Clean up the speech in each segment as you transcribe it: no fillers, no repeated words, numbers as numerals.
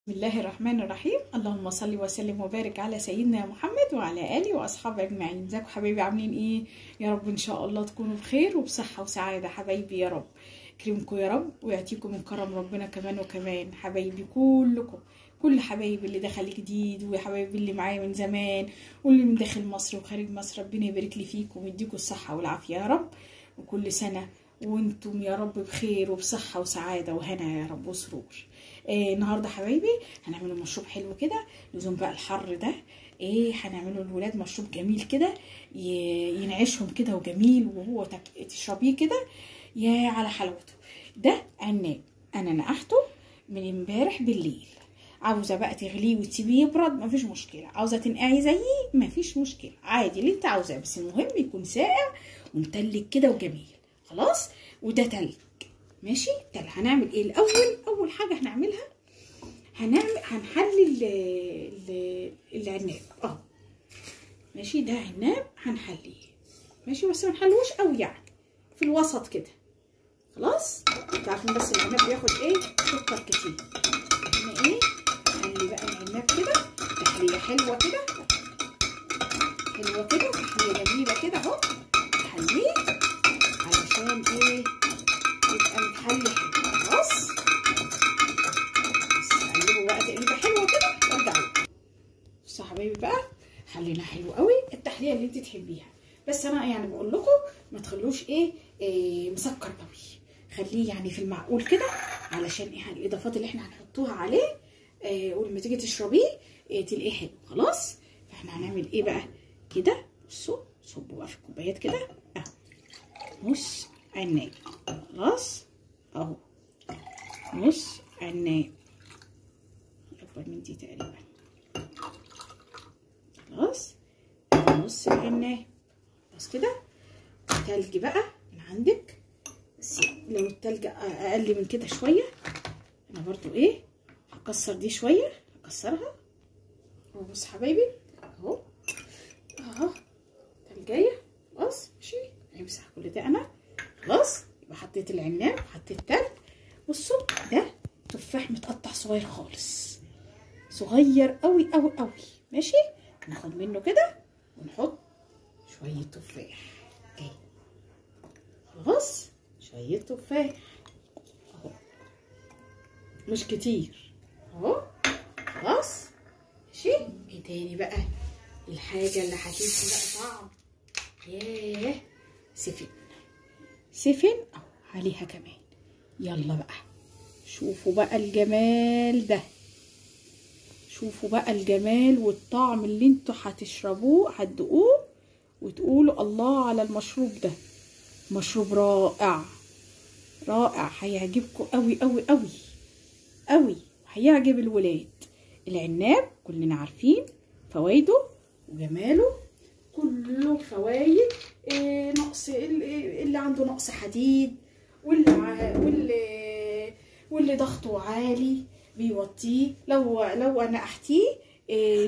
بسم الله الرحمن الرحيم. اللهم صل وسلم وبارك على سيدنا محمد وعلى اله واصحابه اجمعين. ازيكم حبايبي، عاملين ايه؟ يا رب ان شاء الله تكونوا بخير وبصحه وسعاده حبايبي. يا رب يكرمكم يا رب ويعطيكم من كرم ربنا كمان وكمان حبايبي كلكم، كل حبايبي اللي دخل جديد وحبايبي اللي معايا من زمان واللي من داخل مصر وخارج مصر. ربنا يبارك لي فيكم ويديكم الصحه والعافيه يا رب، وكل سنه وانتم يا رب بخير وبصحه وسعاده وهنا يا رب وسرور. النهارده حبايبي هنعمله مشروب حلو كده، لزوم بقى الحر ده. هنعمله للولاد مشروب جميل كده ينعشهم كده وجميل، وهو تشربيه كده يا على حلاوته. ده عناب انا نقحته من امبارح بالليل. عاوزه بقى تغليه وتسيبيه يبرد مفيش مشكله، عاوزه تنقعي زيه مفيش مشكله، عادي اللي انت عاوزاه، بس المهم يكون ساقع ومتلج كده وجميل. خلاص، وده تلج ماشي. طب هنعمل ايه الاول؟ اول حاجه هنعملها هنحلي العناب. ماشي، ده عناب هنحليه ماشي، بس ما نحلوش قوي يعني، في الوسط كده. خلاص، انتوا عارفين بس العناب بياخد سكر كتير. احنا نحلي بقى العناب كده تحليه حلوه كده، حلوه كده، تحليه جميله كده اهو. نحليه علشان يبقى متحلي حلو. خلاص، بس قلبوا بقى تقليبه حلوه كده وارجعوا. بصوا يا حبايبي بقى، حلينا حلو قوي التحليه اللي انت تحبيها، بس انا يعني بقول لكم ما تخلوش مسكر قوي، خليه يعني في المعقول كده، علشان الاضافات اللي احنا هنحطوها عليه ولما تيجي تشربيه تلاقيه حلو. خلاص، فاحنا هنعمل بقى كده. بصوا، صبوا بقى في الكوبايات كده اهو، نص عناب. خلاص اهو، نص عناب، اكبر من دي تقريبا. خلاص، نص العناب. خلاص كده. تلج بقى من عندك، بس لو التلج اقل من كده شويه انا برضو هكسر دي شويه، هكسرها اهو. بص حبايبي اهو، تلجايه. خلاص ماشي، همسح كل ده انا. خلاص، يبقى حطيت العناب وحطيت تلج. بصوا، ده تفاح متقطع صغير خالص، صغير قوي قوي قوي. ماشي، ناخد منه كده ونحط شويه تفاح. خلاص، شويه تفاح اهو، مش كتير اهو. خلاص ماشي. ايه تاني بقى الحاجه اللي هتدي بقى طعم؟ سفن اهو عليها كمان. يلا بقى شوفوا بقى الجمال ده، شوفوا بقى الجمال والطعم اللي انتوا هتشربوه هتدوقوه وتقولوا الله على المشروب ده. مشروب رائع رائع، هيعجبكم قوي قوي قوي قوي، هيعجب الولاد. العناب كلنا عارفين فوائده وجماله، كله فوائد. نقص اللي عنده نقص حديد، واللي ضغطه عالي بيوطيه، لو نقحتيه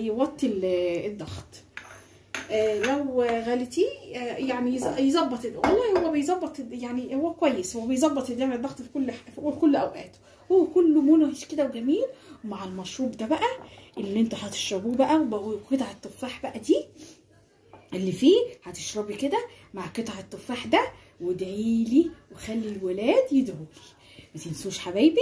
يوطي الضغط. لو غليتيه يعني يظبط. والله هو بيظبط يعني، هو كويس، هو بيظبط الضغط في كل اوقاته. هو كله منعش كده وجميل. ومع المشروب ده بقى اللي انتوا هتشربوه بقى، وقطع التفاح بقى دي اللي فيه، هتشربي كده مع قطع التفاح ده وادعيلي وخلي الولاد يدعولي. ما تنسوش حبايبي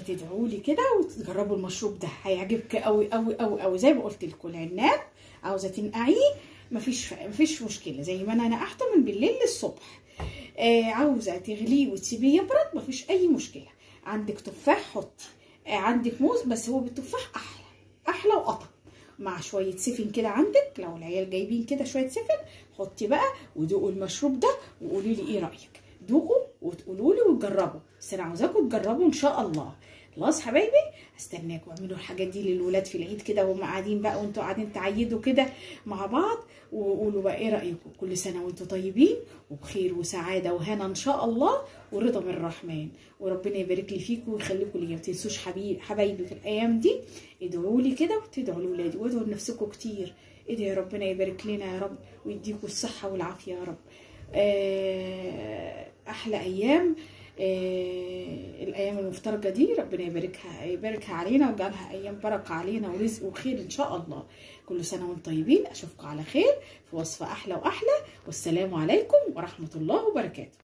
تدعولي كده وتجربوا المشروب ده، هيعجبك قوي قوي قوي قوي. زي ما قلت لكم، العناب عاوزه تنقعيه مفيش مشكله، زي ما انا نقعته من بالليل للصبح. عاوزه تغليه وتسيبيه يبرد مفيش اي مشكله. عندك تفاح حطي، عندك موز، بس هو بالتفاح احلى واطعم، مع شويه سفن كده عندك. لو العيال جايبين كده شويه سفن حطي بقى ودوقوا المشروب ده وقولي لي ايه رايك. دوقوا وتقولوا لي وتجربوا، بس انا عاوزاكم تجربوا ان شاء الله. خلاص حبايبي، هستناكم اعملوا الحاجات دي للولاد في العيد كده وهم قاعدين بقى، وانتوا قاعدين تعيدوا كده مع بعض، وقولوا بقى ايه رايكم. كل سنه وانتوا طيبين وبخير وسعاده وهنا ان شاء الله ورضا من الرحمن، وربنا يبارك لي فيكم ويخليكم ليا. ما تنسوش حبايبي في الايام دي ادعوا لي كده وتدعوا لاولادي وادعوا لنفسكم كتير. ادعوا ربنا يبارك لنا يا رب ويديكم الصحه والعافيه يا رب. احلى ايام الايام المفترجه دي ربنا يباركها علينا ويجعلها ايام بركه علينا ورزق وخير ان شاء الله. كل سنه وانتم طيبين، اشوفكم على خير في وصفه احلى واحلى، والسلام عليكم ورحمه الله وبركاته.